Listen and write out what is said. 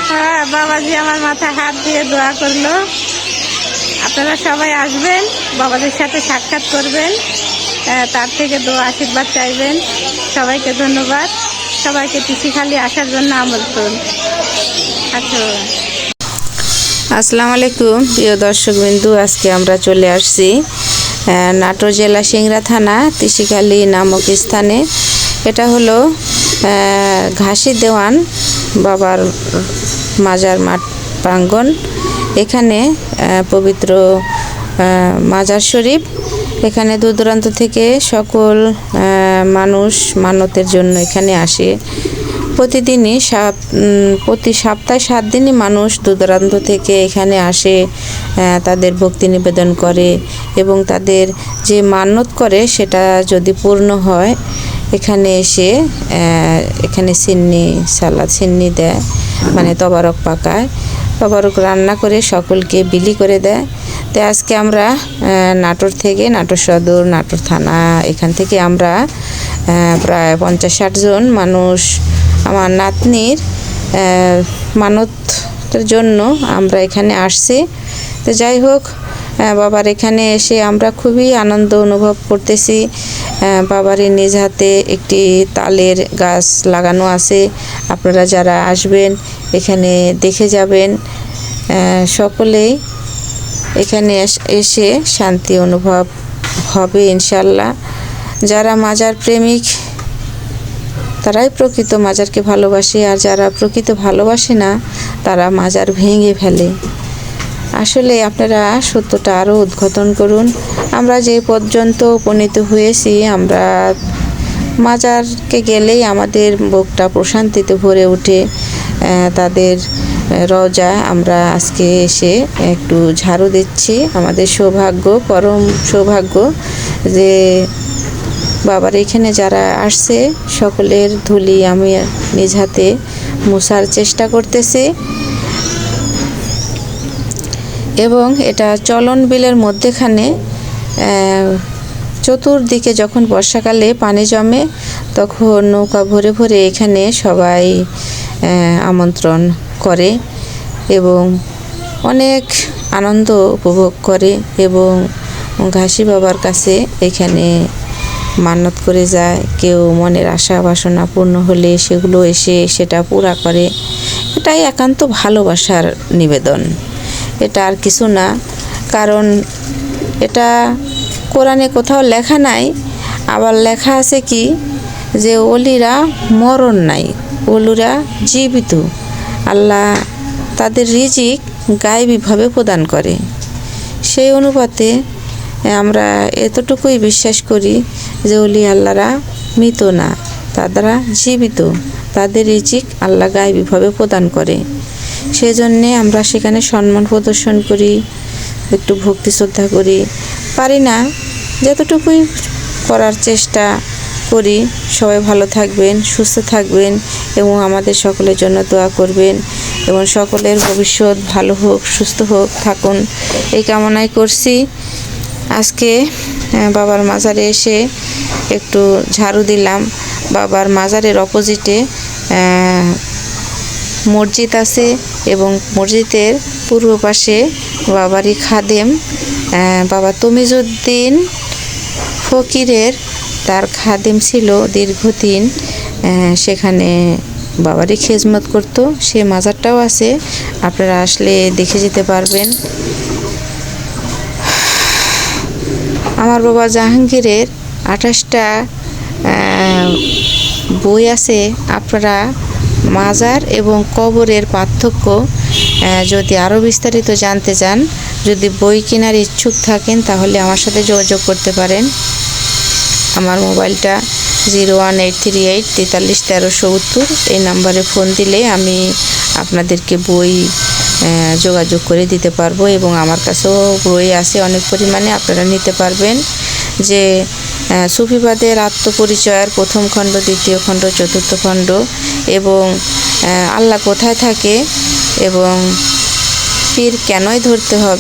হ্যাঁ, বাবাজি আমার মাথায় হাত দিয়ে দোয়া করলো। আপনারা সবাই আসবেন, বাবাজির সাথে সাক্ষাৎ করবেন, তার থেকে দোয়া আশীর্বাদ চাইবেন। সবাইকে ধন্যবাদ, সবাইকে তিসিখালি আসার জন্য আমন্ত্রণ। আচ্ছা, আসসালামু আলাইকুম প্রিয় দর্শকবিন্দু। আজকে আমরা চলে আসছি নাটোর জেলা সিংড়া থানা তিসিখালি নামক স্থানে। এটা হলো ঘাসি দেওয়ান বাবার মাজার মাঠ প্রাঙ্গণ। এখানে পবিত্র মাজার শরীফ। এখানে দূর দূরান্ত থেকে সকল মানুষ মানতের জন্য এখানে আসে। প্রতিদিনই প্রতি সপ্তাহে 7 দিনই মানুষ দূর দূরান্ত থেকে এখানে আসে, তাদের ভক্তি নিবেদন করে এবং তাদের যে মান্যত করে সেটা যদি পূর্ণ হয় এখানে এসে এখানে সিন্নি দেয়, মানে তবারক পাকায়, তবারক রান্না করে সকলকে বিলি করে দেয়। তো আজকে আমরা নাটোর থেকে, নাটোর সদর, নাটোর থানা, এখান থেকে আমরা প্রায় 50-60 জন মানুষ আমার নাতনির মানতের জন্য আমরা এখানে আসছি। তো যাই হোক, বাবার এখানে এসে আমরা খুবই আনন্দ অনুভব করতেছি। বাবারই নিজ হাতে একটি তালের গাছ লাগানো আছে। আপনারা যারা আসবেন এখানে দেখে যাবেন। সকলেই এখানে এসে শান্তি অনুভব হবে ইনশাল্লাহ। যারা মাজার প্রেমিক তারাই প্রকৃত মাজারকে ভালোবাসে, আর যারা প্রকৃত ভালোবাসে না তারা মাজার ভেঙে ফেলে। আসলে আপনারা সত্যটা আরও উদ্ঘাটন করুন। আমরা যে পর্যন্ত উপনীত হয়েছি, আমরা মাজারকে গেলেই আমাদের বুকটা প্রশান্তিতে ভরে ওঠে। তাদের রওজা আমরা আজকে এসে একটু ঝাড়ু দিচ্ছি। আমাদের সৌভাগ্য, পরম সৌভাগ্য যে বাবার এখানে যারা আসছে সকলের ধুলি আমি নিজ হাতে মোছার চেষ্টা করতেছি। এবং এটা চলন বিলের মধ্যেখানে, চতুর্দিকে যখন বর্ষাকালে পানি জমে তখন নৌকা ভরে ভরে এখানে সবাই আমন্ত্রণ করে এবং অনেক আনন্দ উপভোগ করে এবং ঘাসি বাবার কাছে এখানে মান্যত করে যায়। কেউ মনের আশা বাসনা পূর্ণ হলে সেগুলো এসে সেটা পুরা করে। এটাই একান্ত ভালোবাসার নিবেদন, এটা আর কিছু না। কারণ এটা কোরআনে কোথাও লেখা নাই, আবার লেখা আছে কি যে ওলিরা মরণ নাই, ওলিরা জীবিত। আল্লাহ তাদের রিজিক গায়েবীভাবে প্রদান করে। সেই অনুপাতে আমরা এতটুকুই বিশ্বাস করি যে ওলি আল্লাহরা মৃত না, তারা জীবিত, তাদের রিজিক আল্লাহ গায়েবীভাবে প্রদান করে। সেজন্যে আমরা সেখানে সম্মান প্রদর্শন করি, একটু ভক্তি শ্রদ্ধা করি। পারি না, যতটুকুই করার চেষ্টা করি। সবাই ভালো থাকবেন, সুস্থ থাকবেন এবং আমাদের সকলের জন্য দোয়া করবেন এবং সকলের ভবিষ্যৎ ভালো হোক, সুস্থ হোক, থাকুন এই কামনাই করছি। আজকে বাবার মাজারে এসে একটু ঝাড়ু দিলাম। বাবার মাজারের অপোজিটে মসজিদ আছে এবং মসজিদের পূর্ব পাশে বাবারই খাদেম বাবা তমিজউদ্দিন ফকিরের তার খাদেম ছিল দীর্ঘদিন, সেখানে বাবারই খেজমত করতো। সে মাজারটাও আছে, আপনারা আসলে দেখে যেতে পারবেন। আমার বাবা জাহাঙ্গীরের 28টা বই আছে। আপনারা মাজার এবং কবরের পার্থক্য যদি আরও বিস্তারিত জানতে চান, যদি বই কেনার ইচ্ছুক থাকেন তাহলে আমার সাথে যোগাযোগ করতে পারেন। আমার মোবাইলটা 01838 43 1370, এই নাম্বারে ফোন দিলে আমি আপনাদেরকে বই যোগাযোগ করে দিতে পারবো এবং আমার কাছেও বই আছে অনেক পরিমাণে, আপনারা নিতে পারবেন। যে সুফিবাদের আত্মপরিচয়ের 1ম খণ্ড, 2য় খণ্ড, 4র্থ খণ্ড এবং আল্লাহ কোথায় থাকে এবং পীর কেনই ধরতে হবে।